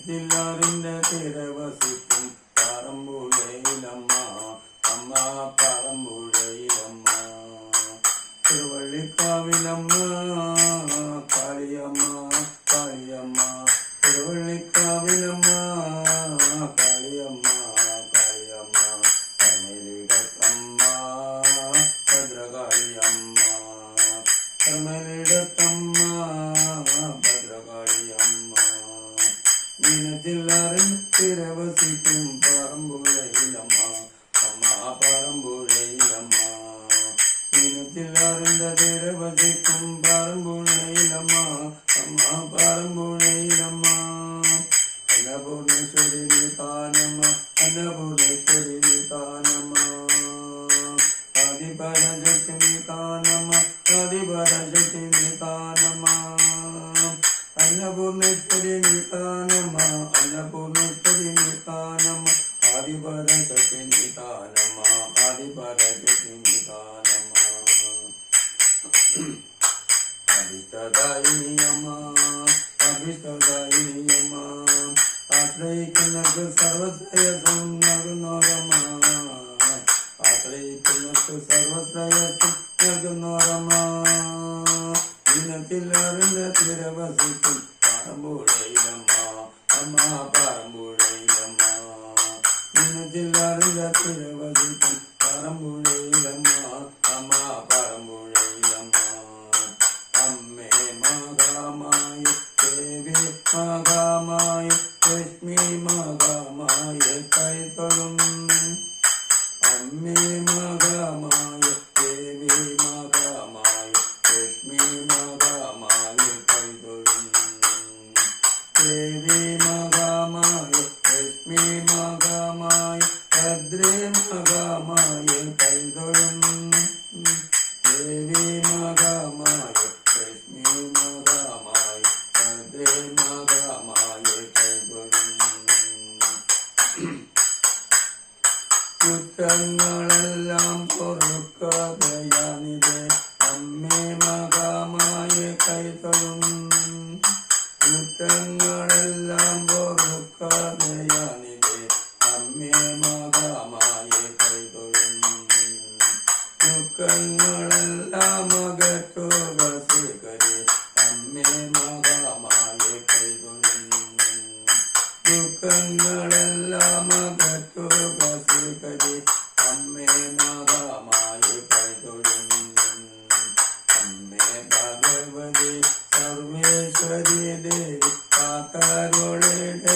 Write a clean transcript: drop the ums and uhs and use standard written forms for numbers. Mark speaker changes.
Speaker 1: മീനച്ചില്ലാറിന്റെ തിരവസിക്കും പറമ്പുഴയിലമ്മ അമ്മ പറമ്പുഴയിലമ്മ തിരുവള്ളിക്കാവിലമ്മ കാളിയമ്മ കാളിയമ്മ തിരുവള്ളിക്കാവിലമ്മ കാളിയമ്മ കാളിയമ്മ കമലിടത്തമ്മ ഭദ്രകാളിയമ്മ കമലിടത്തമ്മ ഭദ്രകാളിയമ്മ മീനച്ചില്ലാറിൻ തിരവസിക്കും പറമ്പുഴയിലമ്മ അമ്മ പറമ്പുഴയിലമ്മ മീനച്ചില്ലാറിന്റെ തിരവസിക്കും പറമ്പുഴയിലമ്മ അമ്മ പറമ്പുഴയിലമ്മ അന്നപൂർണേശ്വരി താനമ്മ അന്നപൂർണേശ്വരി താനമ്മ ആദിപരശക്തി താനമ്മ ആദിപരശക്തി താനമ്മ അന്നപൂർണേശ്വരി താനമ്മ അന്നപൂർണേശ്വരി താനമ്മ ആദിപരശക്തി താനമ്മ ആദിപരശക്തി താനമ്മ അഭിഷ്ടദായിനിയമ്മ അഭിഷ്ടദായിനിയമ്മ ആശ്രയിക്കുന്നവർക്ക് സർവശ്രേയസ്സും നൽകുന്നോരമ്മ ആശ്രയിക്കുന്നവർക്ക് സർവശ്രേയസ്സും നൽകുന്നോരമ്മ മീനച്ചില്ലാറിന്റെ തിരവസിക്കും പറമ്പുഴയിലമ്മ അമ്മ പറമ്പുഴയിലമ്മ മീനച്ചില്ലാറിന്റെ തിരവസിക്കും പറമ്പുഴയിലമ്മ അമ്മ പറമ്പുഴയിലമ്മ അമ്മേ മഹാമായ ദേവി മഹാമായ ലക്ഷ്മി മഹാമായ കൈതൊഴും അമ്മേ മഹാമായ ദേവി മഹാമായ ലക്ഷ്മി മഹാമായ കൈതൊഴും ദേവി മഹാമായ ലക്ഷ്മി മഹാമായ ഭദ്രേ മഹാമായ കൈതൊഴും ദേവി മഹാമായ ലക്ഷ്മി മഹാമായ ഭദ്രേ മഹാമായ കൈതൊഴും കുറ്റങ്ങളെല്ലാം പൊറുക്കാതെയാണിത് അമ്മേ മഹാമായ കൈതൊഴും കുറ്റങ്ങളെല്ലാം പൊറുക്കാതെയാണിത് അമ്മേ മഹാമായ കൈതൊഴും ദുഃഖങ്ങളെല്ലാം അകറ്റുക ശ്രീകരി അമ്മേ മഹാമായ കൈതൊഴും ദുഃഖങ്ങളെല്ലാം അകറ്റുക ശ്രീകരി അമ്മേ മഹാമായ കൈതൊഴും അമ്മേ ഭഗവതി സർവേശ്വരി ദേവി കാക്കരുളിട